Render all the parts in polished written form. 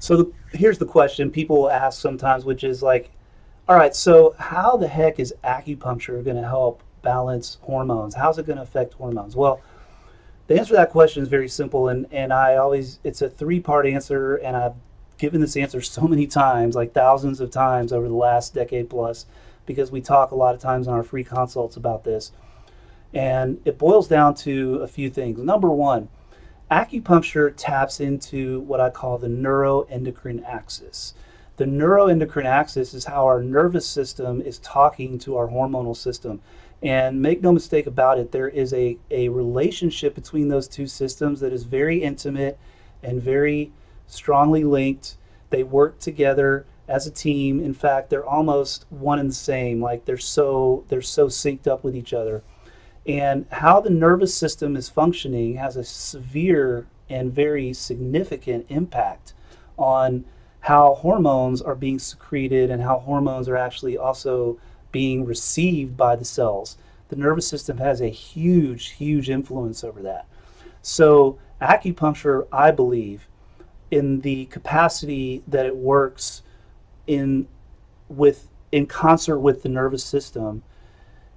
So here's the question people will ask sometimes, which is like, all right, so how the heck is acupuncture going to help balance hormones? How's it going to affect hormones? Well, the answer to that question is very simple, and I always, it's a three-part answer, and I've given this answer so many times, like thousands of times over the last decade plus, because we talk a lot of times on our free consults about this. And it boils down to a few things. Number one, acupuncture taps into what I call the neuroendocrine axis. The neuroendocrine axis is how our nervous system is talking to our hormonal system. And make no mistake about it, there is a relationship between those two systems that is very intimate and very strongly linked. They work together as a team. In fact, they're almost one and the same. Like they're so synced up with each other. And how the nervous system is functioning has a severe and very significant impact on how hormones are being secreted and how hormones are actually also being received by the cells. The nervous system has a huge, huge influence over that. So, acupuncture, I believe, in the capacity that it works in in concert with the nervous system,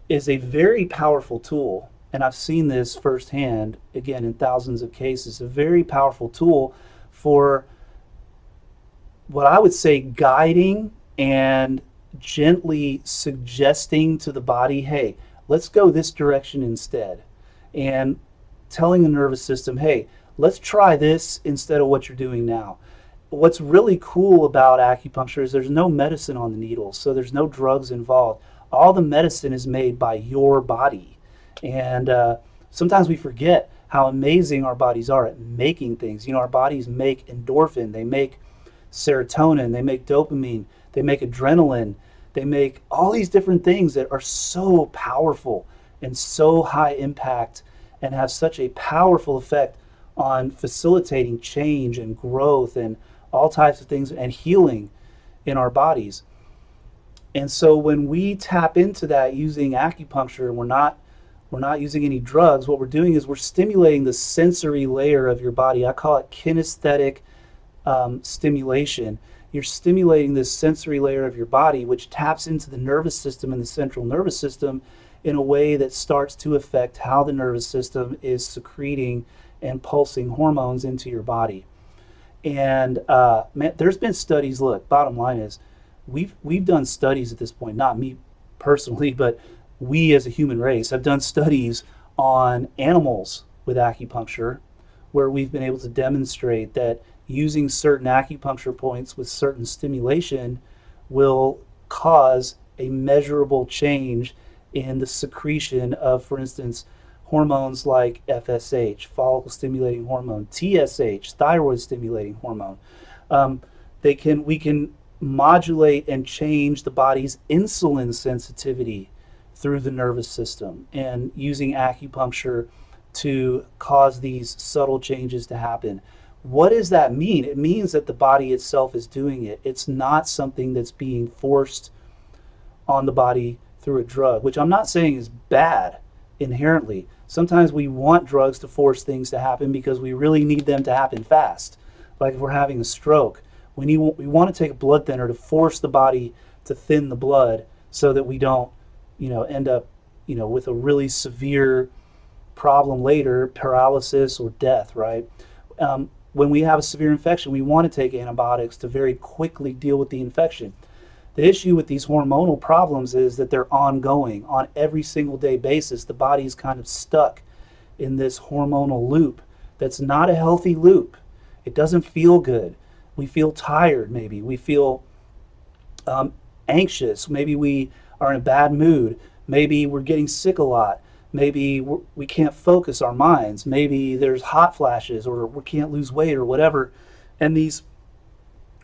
is a very powerful tool. And I've seen this firsthand, again, in thousands of cases, a very powerful tool for what I would say guiding and gently suggesting to the body, hey, let's go this direction instead. And telling the nervous system, hey, let's try this instead of what you're doing now. What's really cool about acupuncture is there's no medicine on the needles, so there's no drugs involved. All the medicine is made by your body. And sometimes we forget how amazing our bodies are at making things. You know, our bodies make endorphin, they make serotonin, they make dopamine, they make adrenaline, they make all these different things that are so powerful and so high impact and have such a powerful effect on facilitating change and growth and all types of things and healing in our bodies. And so when we tap into that using acupuncture, we're not using any drugs. What we're doing is we're stimulating the sensory layer of your body. I call it kinesthetic stimulation. You're stimulating this sensory layer of your body, which taps into the nervous system and the central nervous system in a way that starts to affect how the nervous system is secreting and pulsing hormones into your body. And man, there's been studies. Look, bottom line is, we've done studies at this point. Not me personally, but we as a human race have done studies on animals with acupuncture, where we've been able to demonstrate that using certain acupuncture points with certain stimulation will cause a measurable change in the secretion of, for instance, hormones like FSH, follicle stimulating hormone, TSH, thyroid stimulating hormone. We can modulate and change the body's insulin sensitivity through the nervous system, and using acupuncture to cause these subtle changes to happen. What does that mean? It means that the body itself is doing it. It's not something that's being forced on the body through a drug, which I'm not saying is bad inherently. Sometimes we want drugs to force things to happen because we really need them to happen fast. Like if we're having a stroke, we want to take a blood thinner to force the body to thin the blood so that we don't, end up, with a really severe problem later, paralysis or death, right? When we have a severe infection, we want to take antibiotics to very quickly deal with the infection. The issue with these hormonal problems is that they're ongoing on every single day basis. The body's kind of stuck in this hormonal loop that's not a healthy loop. It doesn't feel good. We feel tired, maybe. We feel anxious. Maybe we are in a bad mood. Maybe we're getting sick a lot. Maybe we can't focus our minds. Maybe there's hot flashes, or we can't lose weight, or whatever. And these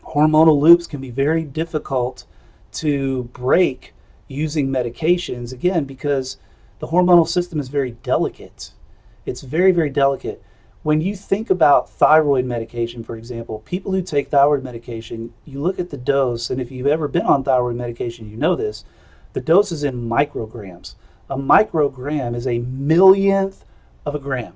hormonal loops can be very difficult to break using medications, again, because the hormonal system is very delicate. It's very, very delicate. When you think about thyroid medication, for example, people who take thyroid medication, you look at the dose, and if you've ever been on thyroid medication, you know this, the dose is in micrograms. A microgram is a millionth of a gram.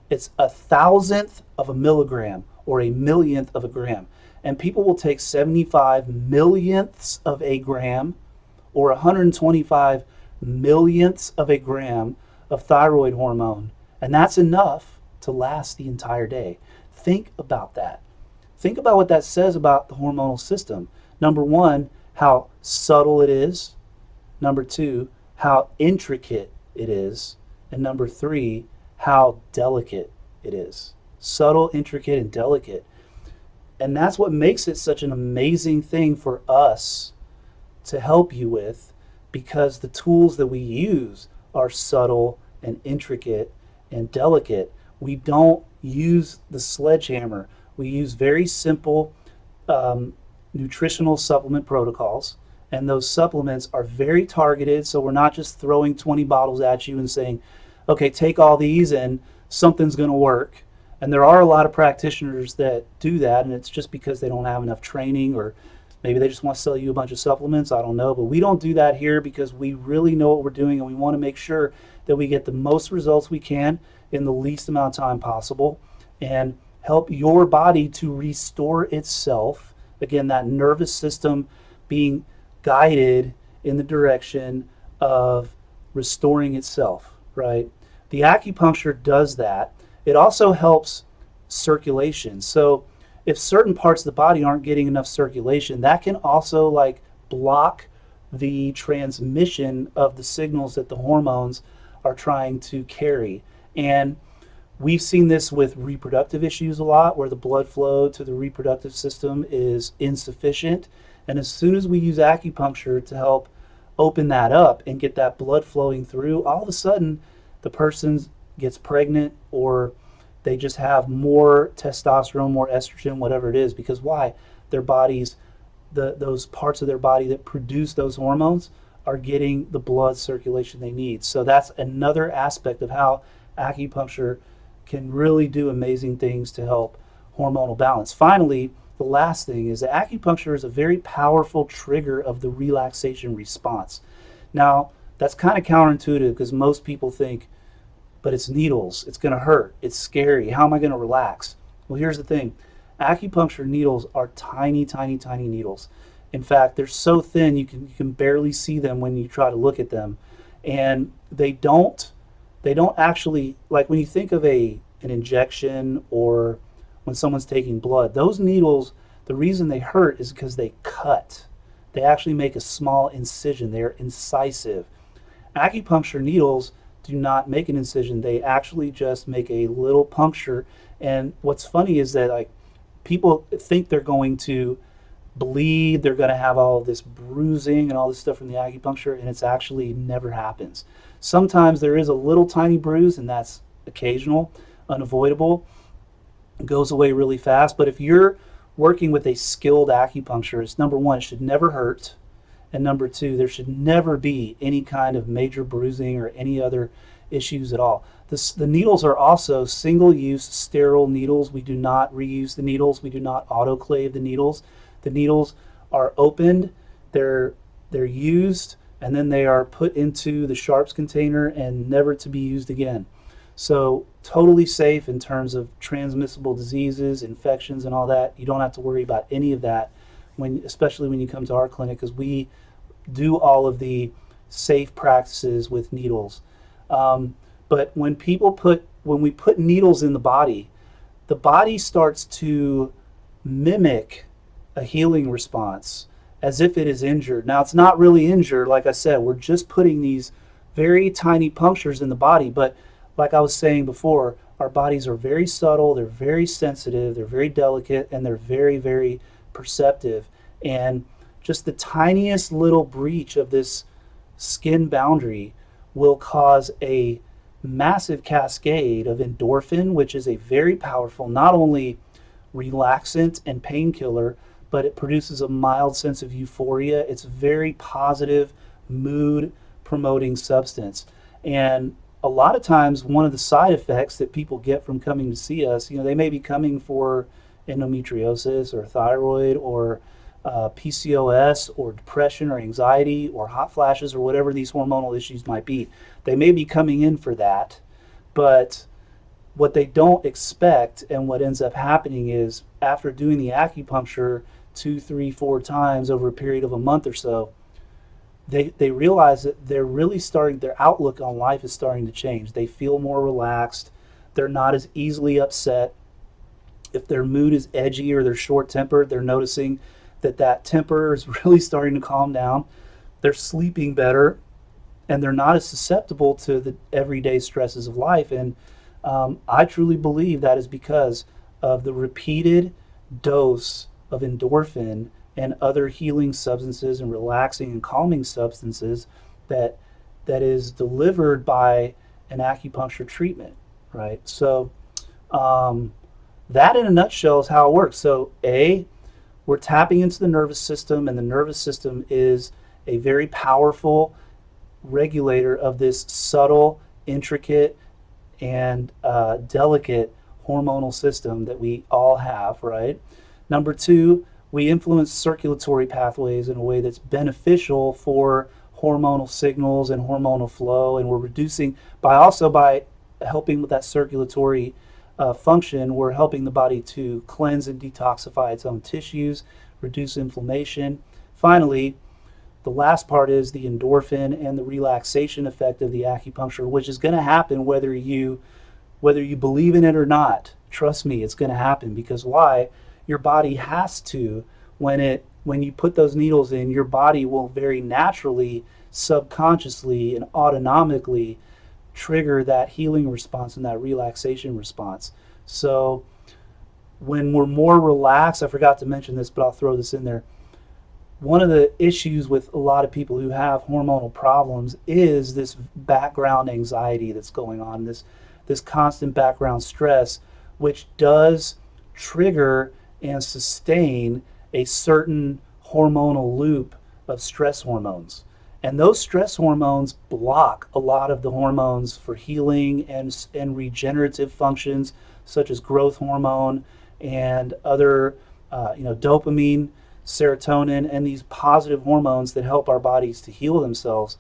It's a thousandth of a milligram, or a millionth of a gram. And people will take 75 millionths of a gram or 125 millionths of a gram of thyroid hormone, and that's enough to last the entire day. Think about that. Think about what that says about the hormonal system. Number one, how subtle it is. Number two, how intricate it is. And number three, how delicate it is. Subtle, intricate, and delicate. And that's what makes it such an amazing thing for us to help you with, because the tools that we use are subtle and intricate and delicate. We don't use the sledgehammer. We use very simple nutritional supplement protocols, and those supplements are very targeted, so we're not just throwing 20 bottles at you and saying, okay, take all these and something's going to work. And there are a lot of practitioners that do that, and it's just because they don't have enough training, or maybe they just want to sell you a bunch of supplements. I don't know. But we don't do that here because we really know what we're doing, and we want to make sure that we get the most results we can in the least amount of time possible and help your body to restore itself. Again, that nervous system being guided in the direction of restoring itself, right? The acupuncture does that. It also helps circulation. So if certain parts of the body aren't getting enough circulation, that can also like block the transmission of the signals that the hormones are trying to carry. And we've seen this with reproductive issues a lot, where the blood flow to the reproductive system is insufficient. And as soon as we use acupuncture to help open that up and get that blood flowing through, all of a sudden the person gets pregnant, or they just have more testosterone, more estrogen, whatever it is. Because why? Their bodies, those parts of their body that produce those hormones are getting the blood circulation they need. So that's another aspect of how acupuncture can really do amazing things to help hormonal balance. Finally, the last thing is that acupuncture is a very powerful trigger of the relaxation response. Now, that's kind of counterintuitive because most people think, but it's needles, it's going to hurt, it's scary, how am I going to relax? Well, here's the thing. Acupuncture needles are tiny, tiny, tiny needles. In fact, they're so thin you can barely see them when you try to look at them. And they don't actually, like when you think of an injection or when someone's taking blood, those needles, the reason they hurt is because they cut. They actually make a small incision. They're incisive. Acupuncture needles do not make an incision. They actually just make a little puncture. And what's funny is that like people think they're going to bleed, they're going to have all this bruising and all this stuff from the acupuncture, and it's actually never happens. Sometimes there is a little tiny bruise, and that's occasional, unavoidable. It goes away really fast. But if you're working with a skilled acupuncturist, number one, it should never hurt. And number two, there should never be any kind of major bruising or any other issues at all. The needles are also single-use sterile needles. We do not reuse the needles. We do not autoclave the needles. The needles are opened, they're used, and then they are put into the sharps container and never to be used again. So totally safe in terms of transmissible diseases, infections, and all that. You don't have to worry about any of that, especially when you come to our clinic, because we do all of the safe practices with needles. But when we put needles in the body starts to mimic a healing response as if it is injured. Now, it's not really injured. Like I said, we're just putting these very tiny punctures in the body. But like I was saying before, our bodies are very subtle, they're very sensitive, they're very delicate, and they're very, very perceptive. And just the tiniest little breach of this skin boundary will cause a massive cascade of endorphin, which is a very powerful, not only relaxant and painkiller, but it produces a mild sense of euphoria. It's a very positive, mood promoting substance. And a lot of times, one of the side effects that people get from coming to see us, they may be coming for endometriosis or thyroid or PCOS or depression or anxiety or hot flashes or whatever these hormonal issues might be. They may be coming in for that, but what they don't expect, and what ends up happening is after doing the acupuncture 2, 3, 4 times over a period of a month or so, they realize that they're really starting, their outlook on life is starting to change. They feel more relaxed. They're not as easily upset. If their mood is edgy or they're short tempered, they're noticing that that temper is really starting to calm down. They're sleeping better, and they're not as susceptible to the everyday stresses of life. And I truly believe that is because of the repeated dose of endorphin and other healing substances and relaxing and calming substances that is delivered by an acupuncture treatment, right? So that in a nutshell is how it works. So we're tapping into the nervous system, and the nervous system is a very powerful regulator of this subtle, intricate, and delicate hormonal system that we all have, right? Number 2, we influence circulatory pathways in a way that's beneficial for hormonal signals and hormonal flow, and we're reducing by helping with that circulatory function, we're helping the body to cleanse and detoxify its own tissues, reduce inflammation. Finally, the last part is the endorphin and the relaxation effect of the acupuncture, which is going to happen whether you believe in it or not. Trust me, it's going to happen, because why? Your body has to, when you put those needles in, your body will very naturally, subconsciously, and autonomically trigger that healing response and that relaxation response. So when we're more relaxed, I forgot to mention this, but I'll throw this in there. One of the issues with a lot of people who have hormonal problems is this background anxiety that's going on, this constant background stress, which does trigger and sustain a certain hormonal loop of stress hormones. And those stress hormones block a lot of the hormones for healing and regenerative functions, such as growth hormone and other, dopamine, serotonin, and these positive hormones that help our bodies to heal themselves.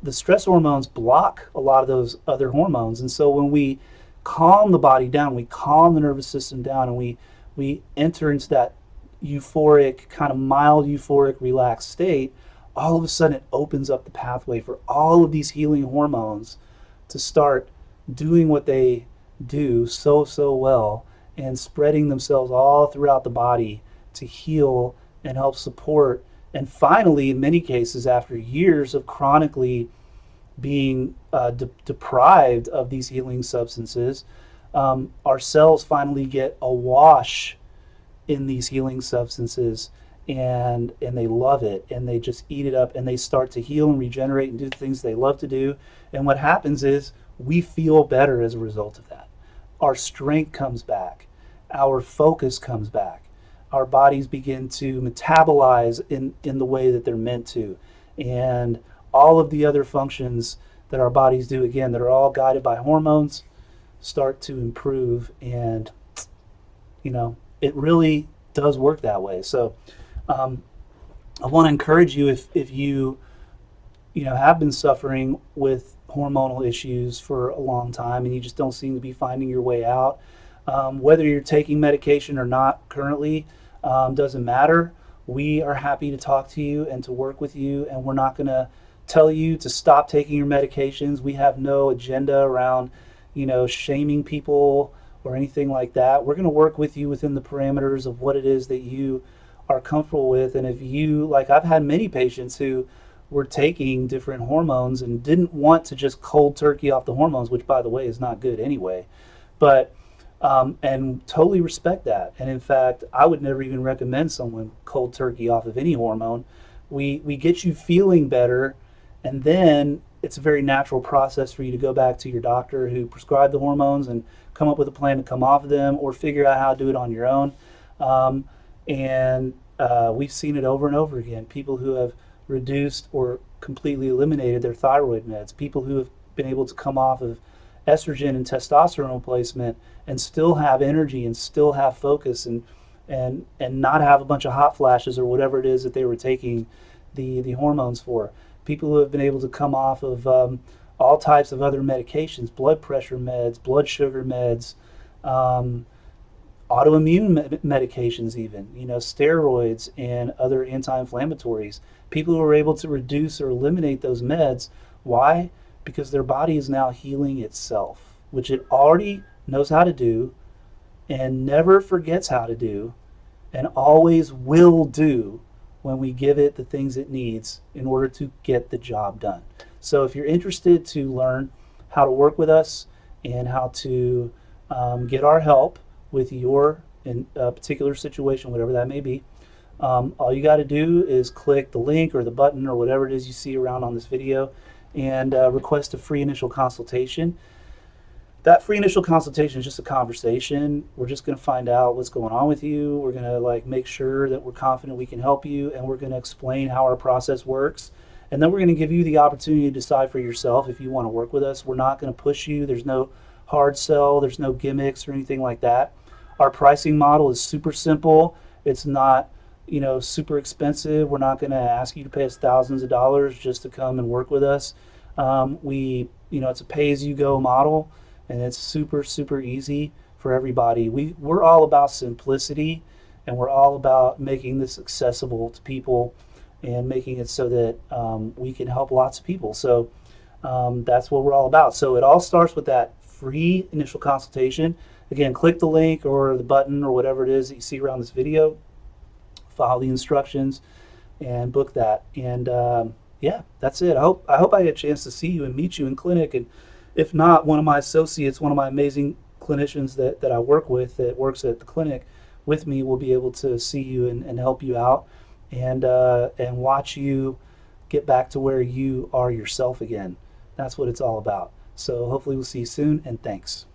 The stress hormones block a lot of those other hormones. And so when we calm the body down, we calm the nervous system down, and we enter into that euphoric, kind of mild euphoric, relaxed state, all of a sudden it opens up the pathway for all of these healing hormones to start doing what they do so well, and spreading themselves all throughout the body to heal and help support. And finally, in many cases, after years of chronically being deprived of these healing substances, our cells finally get awash in these healing substances, and they love it, and they just eat it up, and they start to heal and regenerate and do the things they love to do. And what happens is we feel better as a result of that. Our strength comes back, our focus comes back, our bodies begin to metabolize in the way that they're meant to, and all of the other functions that our bodies do, again, that are all guided by hormones, start to improve. And it really does work that way. So I want to encourage you, if you have been suffering with hormonal issues for a long time and you just don't seem to be finding your way out, whether you're taking medication or not currently, doesn't matter. We are happy to talk to you and to work with you, and we're not going to tell you to stop taking your medications. We have no agenda around shaming people or anything like that. We're going to work with you within the parameters of what it is that you are comfortable with. And if you, like, I've had many patients who were taking different hormones and didn't want to just cold turkey off the hormones, which, by the way, is not good anyway, but and totally respect that. And in fact, I would never even recommend someone cold turkey off of any hormone. We get you feeling better, and then it's a very natural process for you to go back to your doctor who prescribed the hormones and come up with a plan to come off of them, or figure out how to do it on your own. We've seen it over and over again. People who have reduced or completely eliminated their thyroid meds, people who have been able to come off of estrogen and testosterone replacement and still have energy and still have focus and not have a bunch of hot flashes or whatever it is that they were taking the hormones for. People who have been able to come off of all types of other medications, blood pressure meds, blood sugar meds, um, autoimmune medications, even, steroids and other anti-inflammatories. People who are able to reduce or eliminate those meds. Why? Because their body is now healing itself, which it already knows how to do and never forgets how to do and always will do when we give it the things it needs in order to get the job done. So if you're interested to learn how to work with us and how to get our help with your in a particular situation, whatever that may be, all you got to do is click the link or the button or whatever it is you see around on this video and request a free initial consultation. That free initial consultation is just a conversation. We're just going to find out what's going on with you. We're going to make sure that we're confident we can help you, and we're going to explain how our process works. And then we're going to give you the opportunity to decide for yourself if you want to work with us. We're not going to push you. There's no hard sell. There's no gimmicks or anything like that. Our pricing model is super simple. It's not, super expensive. We're not going to ask you to pay us thousands of dollars just to come and work with us. It's a pay-as-you-go model, and it's super, super easy for everybody. We're all about simplicity, and we're all about making this accessible to people and making it so that we can help lots of people. So that's what we're all about. So it all starts with that free initial consultation. Again, click the link or the button or whatever it is that you see around this video, follow the instructions, and book that. And yeah, that's it. I hope I get a chance to see you and meet you in clinic. And if not, one of my associates, one of my amazing clinicians that I work with that works at the clinic with me will be able to see you and help you out and watch you get back to where you are yourself again. That's what it's all about. So hopefully we'll see you soon, and thanks.